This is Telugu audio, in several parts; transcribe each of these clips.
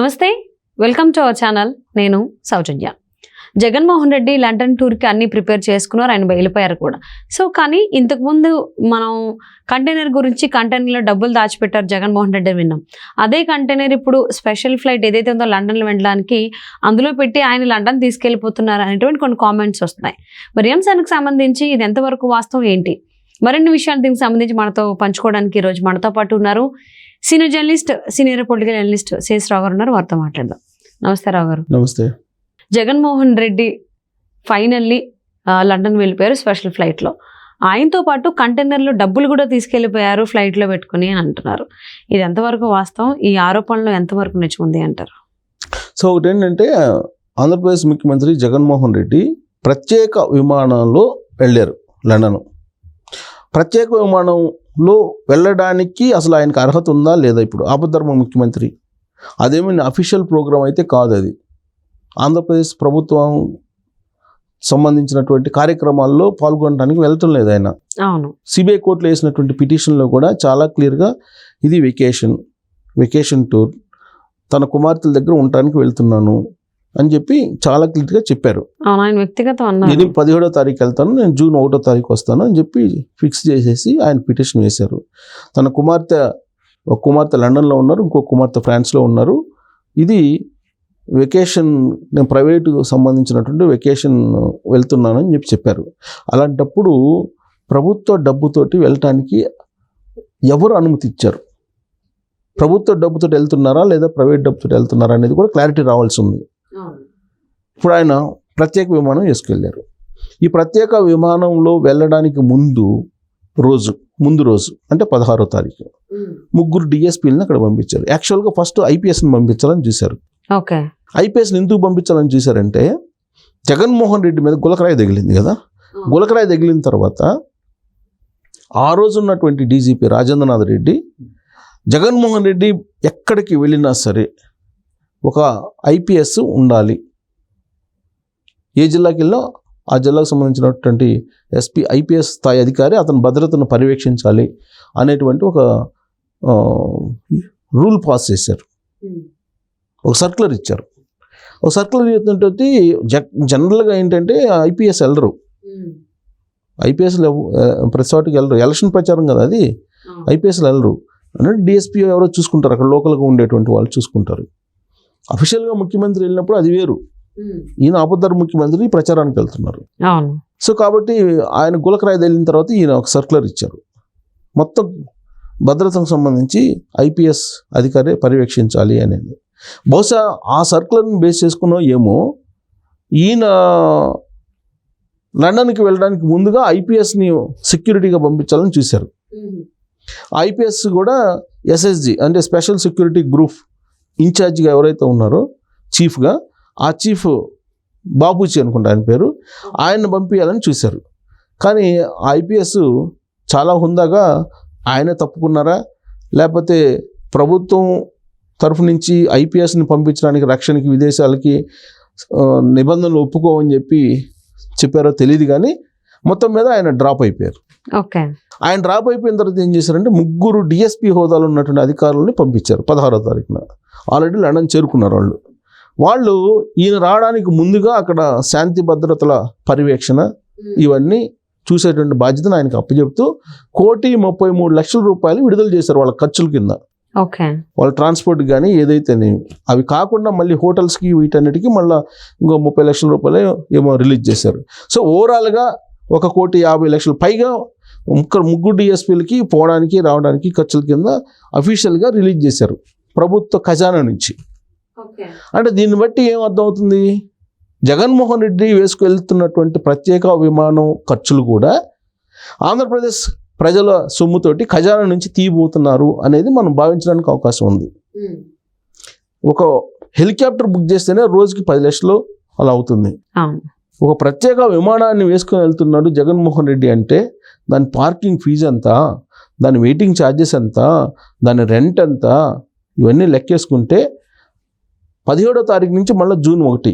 నమస్తే, వెల్కమ్ టు అవర్ ఛానల్. నేను సౌజన్య. జగన్మోహన్ రెడ్డి లండన్ టూర్కి అన్ని ప్రిపేర్ చేసుకున్నారు, ఆయన వెళ్ళిపోయారు కూడా. సో కానీ ఇంతకుముందు మనం కంటైనర్ గురించి, కంటైనర్లో డబ్బులు దాచిపెట్టారు జగన్మోహన్ రెడ్డి విన్నాం. అదే కంటైనర్ ఇప్పుడు స్పెషల్ ఫ్లైట్ ఏదైతే ఉందో లండన్లో వెళ్ళడానికి అందులో పెట్టి ఆయన లండన్ తీసుకెళ్ళిపోతున్నారు అనేటువంటి కొన్ని కామెంట్స్ వస్తున్నాయి. మరి అంశానికి సంబంధించి ఇది ఎంతవరకు వాస్తవం ఏంటి, మరిన్ని విషయాలు దీనికి సంబంధించి మనతో పంచుకోవడానికి ఈరోజు మనతో పాటు ఉన్నారు senior journalist, senior political journalist Sesh Rao గారు ఉన్నారు. వారితో మాట్లాడదాం. నమస్తే రావు గారు. నమస్తే. జగన్మోహన్ రెడ్డి ఫైనల్లీ లండన్ వెళ్ళిపోయారు స్పెషల్ ఫ్లైట్లో. ఆయనతో పాటు కంటైనర్లో డబ్బులు కూడా తీసుకెళ్ళిపోయారు ఫ్లైట్లో పెట్టుకుని అని అంటున్నారు. ఇది ఎంతవరకు వాస్తవం, ఈ ఆరోపణలు ఎంతవరకు నిజముంది అంటారు? సో ఒకటి ఏంటంటే, ఆంధ్రప్రదేశ్ ముఖ్యమంత్రి జగన్మోహన్ రెడ్డి ప్రత్యేక విమానంలో వెళ్ళారు లండన్. ప్రత్యేక విమానంలో వెళ్ళడానికి అసలు ఆయనకు అర్హత ఉందా లేదా? ఇప్పుడు ఆపద్ధర్మ ముఖ్యమంత్రి, అదేమైనా అఫీషియల్ ప్రోగ్రామ్ అయితే కాదు. అది ఆంధ్రప్రదేశ్ ప్రభుత్వం సంబంధించినటువంటి కార్యక్రమాల్లో పాల్గొనడానికి వెళ్ళటం లేదు ఆయన. అవును. సిబిఐ కోర్టులో వేసినటువంటి పిటిషన్లో కూడా చాలా క్లియర్గా ఇది వెకేషన్ టూర్, తన కుమార్తెల దగ్గర ఉండటానికి వెళ్తున్నాను అని చెప్పి చాలా క్లియర్గా చెప్పారు. ఆయన వ్యక్తిగతం 17వ తారీఖు వెళ్తాను, నేను జూన్ 1వ తారీఖు వస్తాను అని చెప్పి ఫిక్స్ చేసేసి ఆయన పిటిషన్ వేశారు. తన ఒక కుమార్తె లండన్లో ఉన్నారు, ఇంకో కుమార్తె ఫ్రాన్స్లో ఉన్నారు. ఇది వెకేషన్, నేను ప్రైవేటుకు సంబంధించినటువంటి వెకేషన్ వెళ్తున్నానని చెప్పారు. అలాంటప్పుడు ప్రభుత్వ డబ్బుతోటి వెళ్ళటానికి ఎవరు అనుమతి ఇచ్చారు? ప్రభుత్వ డబ్బుతో వెళ్తున్నారా లేదా ప్రైవేట్ డబ్బుతో వెళ్తున్నారా అనేది కూడా క్లారిటీ రావాల్సి ఉంది. ఇప్పుడు ఆయన ప్రత్యేక విమానం వేసుకెళ్ళారు. ఈ ప్రత్యేక విమానంలో వెళ్ళడానికి ముందు రోజు అంటే 16వ తారీఖు 3 డిఎస్పీలను అక్కడ పంపించారు. యాక్చువల్గా ఫస్ట్ ఐపీఎస్ని పంపించాలని చూశారు. ఓకే. ఐపీఎస్ని ఎందుకు పంపించాలని చూశారంటే, జగన్మోహన్ రెడ్డి మీద గులకరాయి తగిలింది కదా. గులకరాయి తగిలిన తర్వాత ఆ రోజు ఉన్నటువంటి డీజీపీ రాజేంద్రనాథ్ రెడ్డి, జగన్మోహన్ రెడ్డి ఎక్కడికి వెళ్ళినా సరే ఒక ఐపీఎస్ ఉండాలి, ఏ జిల్లాకి వెళ్ళో ఆ జిల్లాకు సంబంధించినటువంటి ఎస్పీ ఐపీఎస్ స్థాయి అధికారి అతని భద్రతను పర్యవేక్షించాలి అనేటువంటి ఒక రూల్ పాస్ చేశారు. ఒక సర్క్యులర్ ఇచ్చారు. ఒక సర్క్యులర్ ఏంటంటే, జనరల్గా ఏంటంటే ఐపీఎస్ వెళ్ళరు, ఐపీఎస్లు ప్రతి చోటికి వెళ్ళరు, ఎలక్షన్ ప్రచారం కదా అది. ఐపీఎస్లు వెళ్ళరు అంటే డిఎస్పీ ఎవరో చూసుకుంటారు, అక్కడ లోకల్గా ఉండేటువంటి వాళ్ళు చూసుకుంటారు. అఫీషియల్గా ముఖ్యమంత్రి వెళ్ళినప్పుడు అది వేరు. ఈయన ఆపద్ధర్మ ముఖ్యమంత్రి ప్రచారానికి వెళ్తున్నారు. సో కాబట్టి ఆయన గులకరాయి తగిలిన తర్వాత ఈయన ఒక సర్క్యులర్ ఇచ్చారు. మొత్తం భద్రతకు సంబంధించి ఐపీఎస్ అధికారి పర్యవేక్షించాలి అనేది. బహుశా ఆ సర్క్యులర్ని బేస్ చేసుకున్నో ఏమో, ఈయన లండన్కి వెళ్ళడానికి ముందుగా ఐపీఎస్ని సెక్యూరిటీగా పంపించాలని చూశారు. ఐపీఎస్ కూడా ఎస్ఎస్జి అంటే స్పెషల్ సెక్యూరిటీ గ్రూప్ ఇన్ఛార్జిగా ఎవరైతే ఉన్నారో చీఫ్గా, ఆ చీఫ్ బాబూజీ అనుకుంటా ఆయన పేరు, ఆయన్ని పంపించాలని చూశారు. కానీ ఐపీఎస్ చాలా హుందాగా ఆయన తప్పుకున్నారా, లేకపోతే ప్రభుత్వం తరఫు నుంచి ఐపీఎస్ని పంపించడానికి రక్షణకి, విదేశాలకి నిబంధనలు ఒప్పుకోవని చెప్పారో తెలియదు. కానీ మొత్తం మీద ఆయన డ్రాప్ అయిపోయారు. ఓకే. ఆయన డ్రాప్ అయిపోయిన తర్వాత ఏం చేశారంటే, 3 డిఎస్పీ హోదాలో ఉన్నటువంటి అధికారులని పంపించారు. 16వ తారీఖున ఆల్రెడీ లండన్ చేరుకున్నారు వాళ్ళు. ఈయన రావడానికి ముందుగా అక్కడ శాంతి భద్రతల పర్యవేక్షణ ఇవన్నీ చూసేటువంటి బాధ్యతను ఆయనకు అప్పచెప్తూ 1,33,00,000 రూపాయలు విడుదల చేశారు వాళ్ళ ఖర్చుల కింద. వాళ్ళ ట్రాన్స్పోర్ట్ కానీ ఏదైతే అవి కాకుండా మళ్ళీ హోటల్స్కి వీటన్నిటికీ మళ్ళీ ఇంకో 30,00,000 రూపాయలు ఏమో రిలీజ్ చేశారు. సో ఓవరాల్గా 1,50,00,000 పైగా 3 డిఎస్పీలకి పోవడానికి రావడానికి ఖర్చుల కింద అఫీషియల్గా రిలీజ్ చేశారు ప్రభుత్వ ఖజానా నుంచి. అంటే దీన్ని బట్టి ఏం అర్థమవుతుంది, జగన్మోహన్ రెడ్డి వేసుకెళ్తున్నటువంటి ప్రత్యేక విమానం ఖర్చులు కూడా ఆంధ్రప్రదేశ్ ప్రజల సొమ్ముతోటి ఖజానా నుంచి తీయబోతున్నారు అనేది మనం భావించడానికి అవకాశం ఉంది. ఒక హెలికాప్టర్ బుక్ చేస్తేనే రోజుకి 10 లక్షలు అలా అవుతుంది. ఒక ప్రత్యేక విమానాన్ని వేసుకొని వెళ్తున్నాడు జగన్మోహన్ రెడ్డి అంటే దాని పార్కింగ్ ఫీజు ఎంత, దాని వెయిటింగ్ ఛార్జెస్ ఎంత, దాని రెంట్ ఎంత, ఇవన్నీ లెక్కేసుకుంటే 17వ తారీఖు నుంచి మళ్ళీ జూన్ 1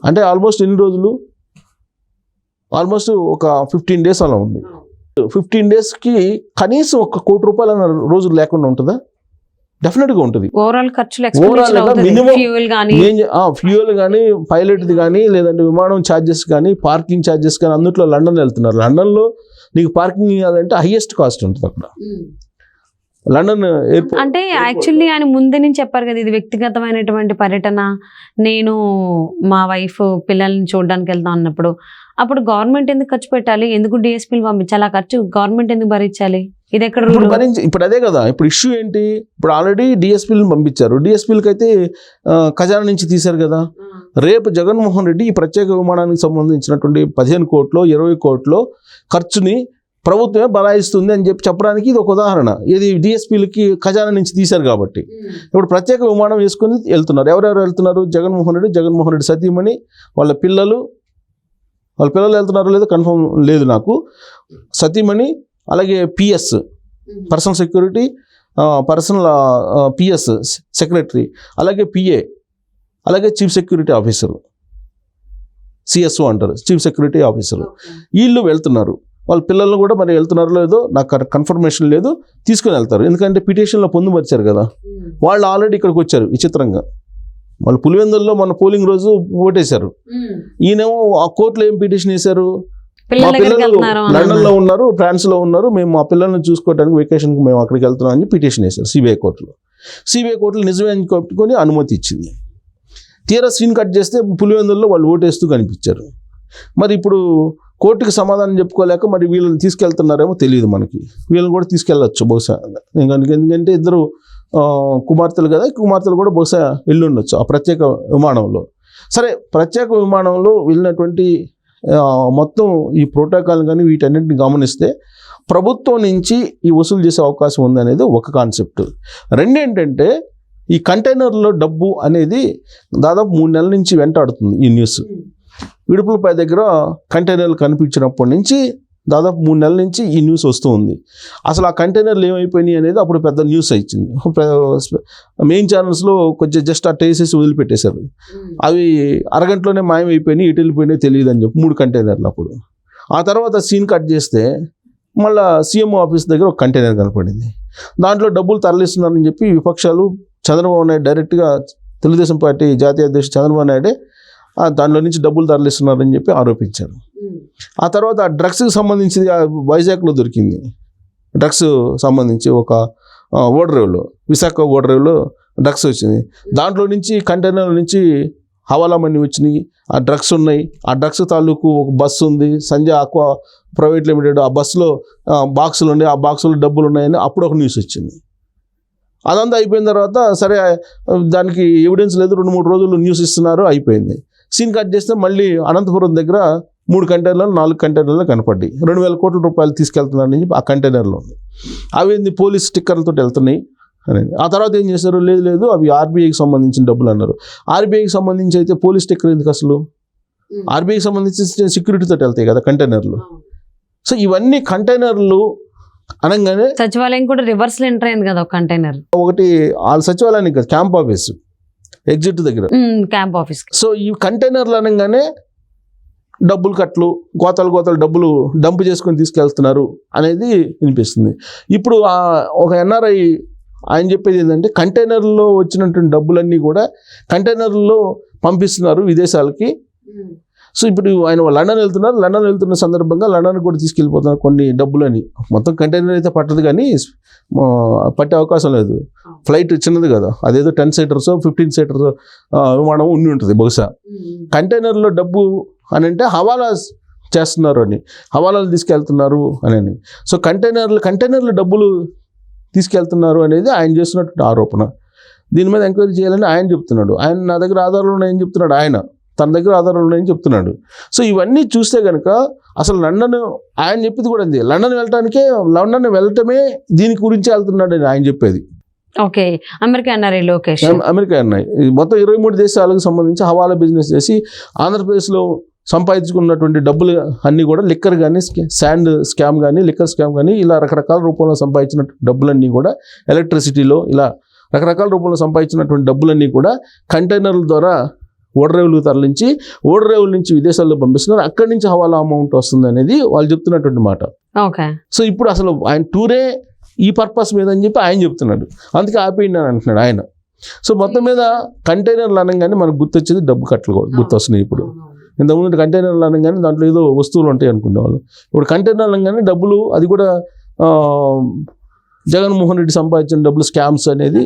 అంటే ఆల్మోస్ట్ ఎన్ని రోజులు, ఆల్మోస్ట్ ఒక 15 డేస్ అలా ఉంది. 15 డేస్కి కనీసం 1 కోటి రూపాయలు రోజులు లేకుండా ఉంటుందా? డెఫినెట్గా ఉంటుంది. ఓవరాల్ ఖర్చులు మినిమం ఫ్యూయల్ కానీ ఫ్యూయల్ కానీ, పైలట్ది కానీ, లేదంటే విమానం ఛార్జెస్ కానీ, పార్కింగ్ ఛార్జెస్ కానీ, అందుట్లో లండన్ వెళ్తున్నారు. లండన్లో నీకు పార్కింగ్ ఇవ్వాలంటే హైయెస్ట్ కాస్ట్ ఉంటుంది అక్కడ లండన్ ఎయిర్పోర్ట్. అంటే యాక్చువల్లీ ఆయన ముందే నుంచి చెప్పారు కదా, ఇది వ్యక్తిగతమైనటువంటి పర్యటన, నేను మా వైఫ్ పిల్లల్ని చూడడానికి వెళ్తాం అన్నప్పుడు, అప్పుడు గవర్నమెంట్ ఎందుకు ఖర్చు పెట్టాలి, ఎందుకు డిఎస్పీలు పంపించాలి, ఆ ఖర్చు గవర్నమెంట్ ఎందుకు భరించాలి, ఇది ఎక్కడ రూల్? ఇప్పుడు అదే కదా ఇప్పుడు ఇష్యూ ఏంటి, ఇప్పుడు ఆల్రెడీ డిఎస్పీలను పంపించారు, డిఎస్పీలకి అయితే ఖజానా నుంచి తీశారు కదా. రేపు జగన్మోహన్ రెడ్డి ఈ ప్రత్యేక విమానానికి సంబంధించినటువంటి 15 కోట్లు 20 కోట్లు ఖర్చుని ప్రభుత్వమే బరాయిస్తుంది అని చెప్పడానికి ఇది ఒక ఉదాహరణ. ఇది డిఎస్పీలకి ఖజానా నుంచి తీశారు కాబట్టి ఇప్పుడు ప్రత్యేక విమానం వేసుకుని వెళ్తున్నారు. ఎవరెవరు వెళ్తున్నారు? జగన్మోహన్ రెడ్డి సతీమణి, వాళ్ళ పిల్లలు వెళ్తున్నారో లేదో కన్ఫర్మ్ లేదు నాకు, సతీమణి, అలాగే PS personal security, personal PS secretary, అలాగే పిఏ, అలాగే చీఫ్ సెక్యూరిటీ ఆఫీసరు, సిఎస్ఓ అంటారు, చీఫ్ సెక్యూరిటీ ఆఫీసరు. వీళ్ళు వెళ్తున్నారు. వాళ్ళ పిల్లలను కూడా మరి వెళ్తున్నారో లేదో నాకు కన్ఫర్మేషన్ లేదు, తీసుకుని వెళ్తారు. ఎందుకంటే పిటిషన్లో పొందుపరిచారు కదా. వాళ్ళు ఆల్రెడీ ఇక్కడికి వచ్చారు విచిత్రంగా. వాళ్ళు పులివెందుల్లో మన పోలింగ్ రోజు ఓటేశారు. ఈయనేమో ఆ కోర్టులో ఏం పిటిషన్ వేశారు, మా పిల్లలు లండన్లో ఉన్నారు, ఫ్రాన్స్లో ఉన్నారు, మేము మా పిల్లల్ని చూసుకోవడానికి వెకేషన్కి మేము అక్కడికి వెళ్తున్నాం అని పిటిషన్ వేశారు సిబిఐ కోర్టులో. సిబిఐ కోర్టులో నిజమే అని కట్టుకొని అనుమతి ఇచ్చింది. తీరా సీన్ కట్ చేస్తే పులివెందుల్లో వాళ్ళు ఓటేస్తూ కనిపించారు. మరి ఇప్పుడు కోర్టుకి సమాధానం చెప్పుకోలేక మరి వీళ్ళని తీసుకెళ్తున్నారేమో తెలియదు మనకి. వీళ్ళని కూడా తీసుకెళ్ళచ్చు బహుశా, ఎందుకంటే ఇద్దరు కుమార్తెలు కదా, కుమార్తెలు కూడా బహుశా వెళ్ళి ఉండొచ్చు ఆ ప్రత్యేక విమానంలో. సరే, ప్రత్యేక విమానంలో వెళ్ళినటువంటి మొత్తం ఈ ప్రోటోకాల్ కానీ వీటన్నిటిని గమనిస్తే ప్రభుత్వం నుంచి ఈ వసూలు చేసే అవకాశం ఉంది అనేది ఒక కాన్సెప్ట్. రెండేంటంటే ఈ కంటైనర్లో డబ్బు అనేది దాదాపు 3 నెలల నుంచి వెంటాడుతుంది ఈ న్యూస్. విడుపులపై దగ్గర కంటైనర్లు కనిపించినప్పటి నుంచి దాదాపు 3 నెలల నుంచి ఈ న్యూస్ వస్తూ ఉంది. అసలు ఆ కంటైనర్లు ఏమైపోయినాయి అనేది అప్పుడు పెద్ద న్యూస్ ఇచ్చింది. మెయిన్ ఛానల్స్లో కొంచెం జస్ట్ అట్ట వేసేసి వదిలిపెట్టేశారు. అవి అరగంటలోనే మాయమైపోయినాయి, ఇటు వెళ్ళిపోయినాయి తెలియదు అని చెప్పి 3 కంటైనర్లు. అప్పుడు ఆ తర్వాత సీన్ కట్ చేస్తే మళ్ళీ సీఎం ఆఫీస్ దగ్గర ఒక కంటైనర్ కనపడింది. దాంట్లో డబ్బులు తరలిస్తున్నారని చెప్పి విపక్షాలు చంద్రబాబు నాయుడు డైరెక్ట్గా, తెలుగుదేశం పార్టీ జాతీయ అధ్యక్షుడు చంద్రబాబు నాయుడే దాంట్లో నుంచి డబ్బులు తరలిస్తున్నారని చెప్పి ఆరోపించారు. ఆ తర్వాత ఆ డ్రగ్స్కి సంబంధించి వైజాగ్లో దొరికింది. డ్రగ్స్ సంబంధించి ఒక ఓడరేవులో, విశాఖ ఓడరేవులో డ్రగ్స్ వచ్చింది. దాంట్లో నుంచి కంటైనర్ నుంచి హవాలా మనీ వచ్చినాయి, ఆ డ్రగ్స్ ఉన్నాయి. ఆ డ్రగ్స్ తాలూకు ఒక బస్సు ఉంది, సంజయ్ ఆక్వా ప్రైవేట్ లిమిటెడ్. ఆ బస్సులో బాక్సులు ఉన్నాయి, ఆ బాక్సులో డబ్బులు ఉన్నాయని అప్పుడు ఒక న్యూస్ వచ్చింది. అదంతా అయిపోయిన తర్వాత సరే దానికి ఎవిడెన్స్ లేదు, 2-3 రోజులు న్యూస్ ఇస్తున్నారు, అయిపోయింది. సీన్ కట్ చేస్తే మళ్ళీ అనంతపురం దగ్గర 3 కంటైనర్లు 4 కంటైనర్లు కనపడ్డాయి. 2,000 కోట్ల రూపాయలు తీసుకెళ్తున్నారని చెప్పి ఆ కంటైనర్లో ఉంది. అవి పోలీస్ స్టిక్కర్లతో వెళ్తున్నాయి అనేది. ఆ తర్వాత ఏం చేశారు, లేదు అవి ఆర్బీఐకి సంబంధించిన డబ్బులు అన్నారు. ఆర్బీఐకి సంబంధించి అయితే పోలీస్ స్టిక్కర్ ఎందుకు అసలు? ఆర్బీఐకి సంబంధించి సెక్యూరిటీతో వెళ్తాయి కదా కంటైనర్లు. సో ఇవన్నీ కంటైనర్లు అనగానే సచివాలయం కూడా రివర్స్ ఎంటర్ అయింది కదా ఒక కంటైనర్. ఒకటి వాళ్ళ సచివాలయానికి కదా, క్యాంప్ ఆఫీస్ ఎగ్జిట్ దగ్గర క్యాంప్ ఆఫీస్. సో ఈ కంటైనర్లు అనగానే డబ్బులు కట్టలు, గోతాలు డబ్బులు డంప్ చేసుకొని తీసుకెళ్తున్నారు అనేది వినిపిస్తుంది. ఇప్పుడు ఒక ఎన్ఆర్ఐ ఆయన చెప్పేది ఏంటంటే కంటైనర్లో వచ్చినటువంటి డబ్బులన్నీ కూడా కంటైనర్లో పంపిస్తున్నారు విదేశాలకి. సో ఇప్పుడు ఆయన లండన్ వెళ్తున్న సందర్భంగా లండన్ కూడా తీసుకెళ్ళిపోతున్నారు కొన్ని డబ్బులని. మొత్తం కంటైనర్ అయితే పట్టదు కానీ పట్టే అవకాశం లేదు. ఫ్లైట్ చిన్నది కదా, అదేదో 10 సీటర్స్ 15 సీటర్స్ విమానం ఉండి ఉంటుంది బహుశా. కంటైనర్లో డబ్బు అని అంటే హవాలా చేస్తున్నారు అని, హవాలాలు తీసుకెళ్తున్నారు అని. సో కంటైనర్లు డబ్బులు తీసుకెళ్తున్నారు అనేది ఆయన చేస్తున్నటువంటి ఆరోపణ. దీని మీద ఎంక్వైరీ చేయాలని ఆయన చెప్తున్నాడు. నా దగ్గర ఆధారాలు ఉన్నాయని చెప్తున్నాడు, తన దగ్గర ఆధారాలు ఉన్నాయని చెప్తున్నాడు. సో ఇవన్నీ చూస్తే కనుక అసలు ఆయన చెప్పింది కూడా ఉంది, లండన్ వెళ్ళటమే దీని గురించి వెళ్తున్నాడు అని ఆయన చెప్పేది. ఓకే, అమెరికా ఎన్ఆర్ఐ మొత్తం 23 దేశాలకు సంబంధించి హవాలా బిజినెస్ చేసి ఆంధ్రప్రదేశ్లో సంపాదించుకున్నటువంటి డబ్బులు అన్నీ కూడా లిక్కర్ కానీ, శాండ్ స్కామ్ కానీ, లిక్కర్ స్కామ్ కానీ, ఇలా రకరకాల రూపంలో సంపాదించిన డబ్బులన్నీ కూడా, ఎలక్ట్రిసిటీలో ఇలా రకరకాల రూపంలో సంపాదించినటువంటి డబ్బులన్నీ కూడా కంటైనర్ల ద్వారా ఓడరేవులకు తరలించి ఓడరేవుల నుంచి విదేశాల్లో పంపిస్తున్నారు. అక్కడి నుంచి హవాలా అమౌంట్ వస్తుంది అనేది వాళ్ళు చెప్తున్నటువంటి మాట. ఓకే. సో ఇప్పుడు అసలు ఆయన టూరే ఈ పర్పస్ మీద అని చెప్పి ఆయన చెప్తున్నాడు, అందుకే ఆపేయండి అని అంటున్నాడు ఆయన. సో మొత్తం మీద కంటైనర్లు అనగానే మనకు గుర్తొచ్చేది డబ్బు కట్టలు కూడా గుర్తొస్తున్నాయి ఇప్పుడు. ఇంతకుముందు కంటైనర్లు అనగానే దాంట్లో ఏదో వస్తువులు ఉంటాయి అనుకునేవాళ్ళు. ఇప్పుడు కంటైనర్లు అనగానే డబ్బులు, అది కూడా జగన్మోహన్ రెడ్డి సంపాదించిన డబ్బులు స్కామ్స్ అనేది